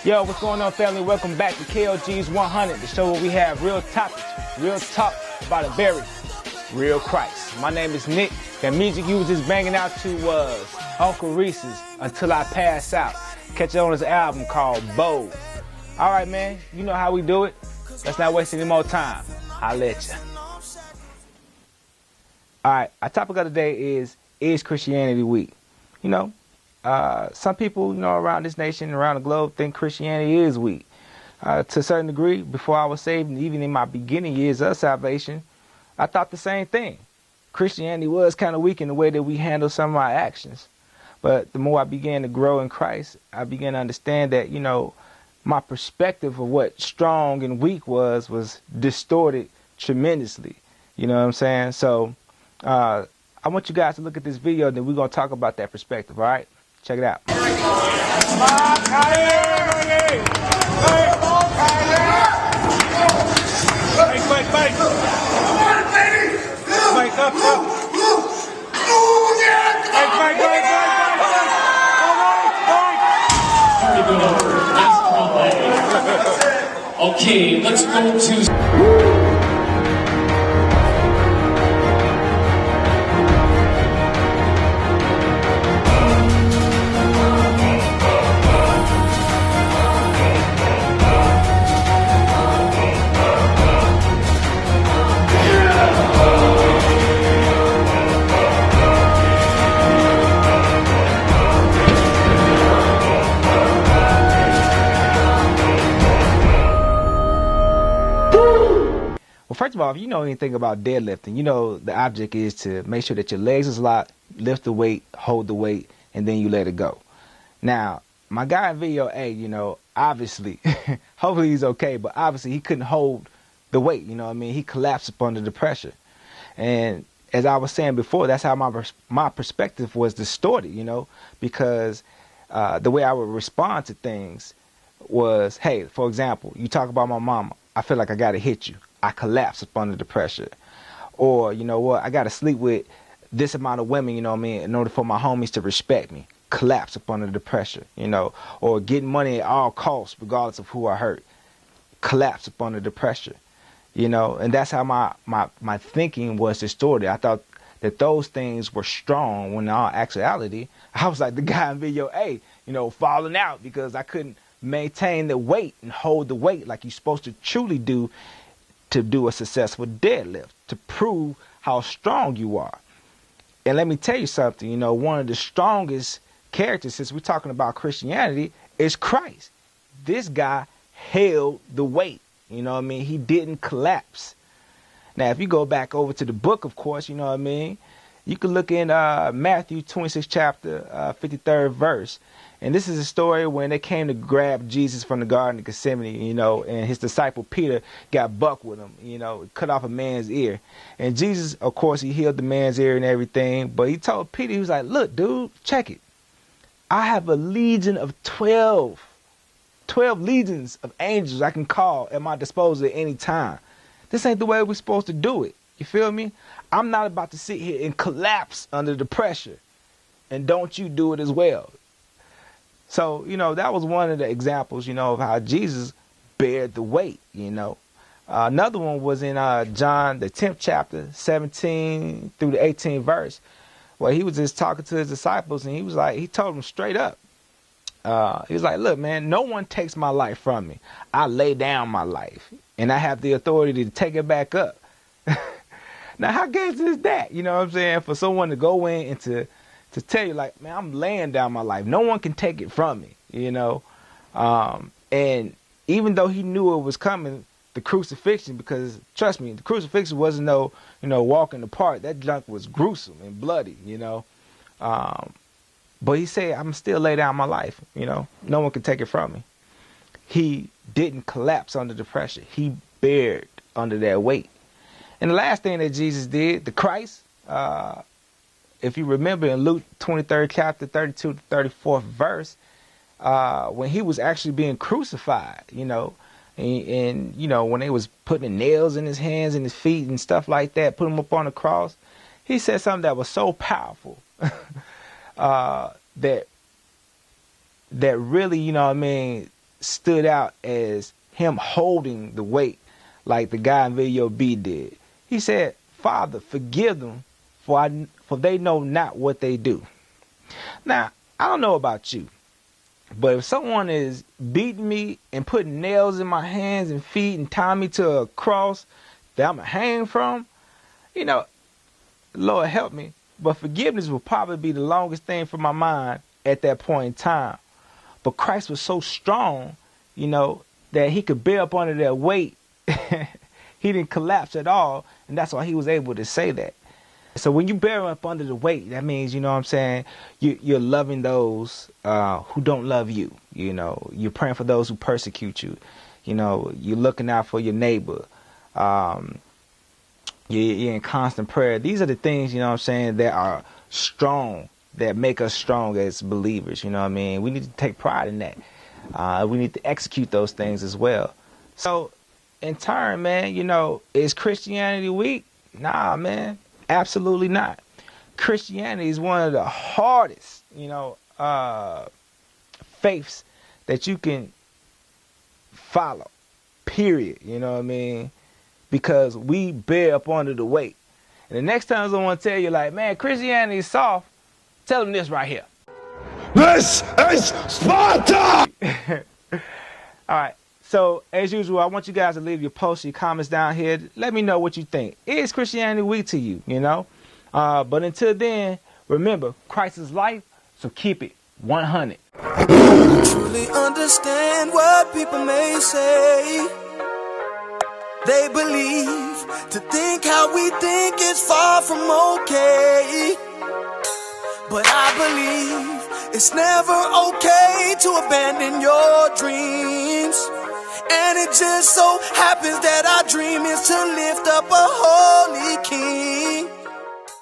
Yo, what's going on, family? Welcome back to K.O.G's 100, the show where we have real topics, real talk about a very real Christ. My name is Nick. That music you was just banging out to was Uncle Reese's Until I Pass Out. Catch it on his album called Bold. All right, man, you know how we do it. Let's not waste any more time. I'll let you. All right, our topic of the day is Christianity weak? You know, some people, around this nation, around the globe, think Christianity is weak. To a certain degree, before I was saved, and even in my beginning years of salvation, I thought the same thing. Christianity was kind of weak in the way that we handle some of our actions. But the more I began to grow in Christ, I began to understand that, my perspective of what strong and weak was distorted tremendously. You know what I'm saying? So I want you guys to look at this video, and then we're going to talk about that perspective, all right? Check it out. Okay, let's go to... First of all, if you know anything about deadlifting, the object is to make sure that your legs is locked, lift the weight, hold the weight, and then you let it go. Now, my guy in video A, obviously, hopefully he's okay, but obviously he couldn't hold the weight, He collapsed up under the pressure. And as I was saying before, that's how my perspective was distorted, because the way I would respond to things was, hey, for example, you talk about my mama, I feel like I got to hit you. I collapse up under the pressure. Or, I got to sleep with this amount of women, in order for my homies to respect me. Collapse up under the pressure, Or getting money at all costs, regardless of who I hurt. Collapse up under the pressure, And that's how my thinking was distorted. I thought that those things were strong, when in all actuality, I was like the guy in video A, falling out because I couldn't maintain the weight and hold the weight like you're supposed to truly do to do a successful deadlift, to prove how strong you are. And let me tell you something, one of the strongest characters, since we're talking about Christianity, is Christ. This guy held the weight, He didn't collapse. Now, if you go back over to the book, of course, you can look in Matthew 26 chapter, 53rd verse. And this is a story when they came to grab Jesus from the Garden of Gethsemane, and his disciple Peter got bucked with him, cut off a man's ear. And Jesus, of course, he healed the man's ear and everything. But he told Peter, he was like, look, dude, check it. I have a legion of 12 legions of angels I can call at my disposal at any time. This ain't the way we're supposed to do it. You feel me? I'm not about to sit here and collapse under the pressure. And don't you do it as well. So, that was one of the examples, of how Jesus bared the weight, Another one was in John, the 10th chapter, 17 through the 18th verse, where he was just talking to his disciples, and he told them straight up. He was like, look, man, no one takes my life from me. I lay down my life, and I have the authority to take it back up. Now, how good is that? You know what I'm saying? For someone to go in and to tell you, like, man, I'm laying down my life. No one can take it from me, And even though he knew it was coming, the crucifixion, because, trust me, the crucifixion wasn't no, walk in the park. That junk was gruesome and bloody, But he said, I'm still lay down my life, No one can take it from me. He didn't collapse under the pressure. He bared under that weight. And the last thing that Jesus did, the Christ, if you remember in Luke 23rd chapter, 32 to 34th verse, when he was actually being crucified, and when they was putting nails in his hands and his feet and stuff like that, put him up on the cross, he said something that was so powerful that really, stood out as him holding the weight like the guy in video B did. He said, Father, forgive them, for they know not what they do. Now, I don't know about you, but if someone is beating me and putting nails in my hands and feet and tying me to a cross that I'm going to hang from, you know, Lord help me, but forgiveness will probably be the longest thing from my mind at that point in time. But Christ was so strong, you know, that he could bear up under that weight. He didn't collapse at all, and that's why he was able to say that. So when you bear up under the weight, that means, you know what I'm saying, you're loving those who don't love you. You know, you're praying for those who persecute you. You know, you're looking out for your neighbor. You're in constant prayer. These are the things, you know what I'm saying, that are strong, that make us strong as believers. You know what I mean? We need to take pride in that. We need to execute those things as well. So, in turn, man, you know, is Christianity weak? Nah, man, absolutely not. Christianity is one of the hardest, you know, faiths that you can follow, period. You know what I mean? Because we bear up under the weight. And the next time someone tell you, like, man, Christianity is soft, tell them this right here. This is Sparta! All right. So, as usual, I want you guys to leave your posts, your comments down here. Let me know what you think. Is Christianity weak to you, you know? But until then, remember, Christ is life, so keep it 100. Truly understand what people may say. They believe to think how we think is far from okay. But I believe it's never okay to abandon your dreams. And it just so happens that our dream is to lift up a holy king.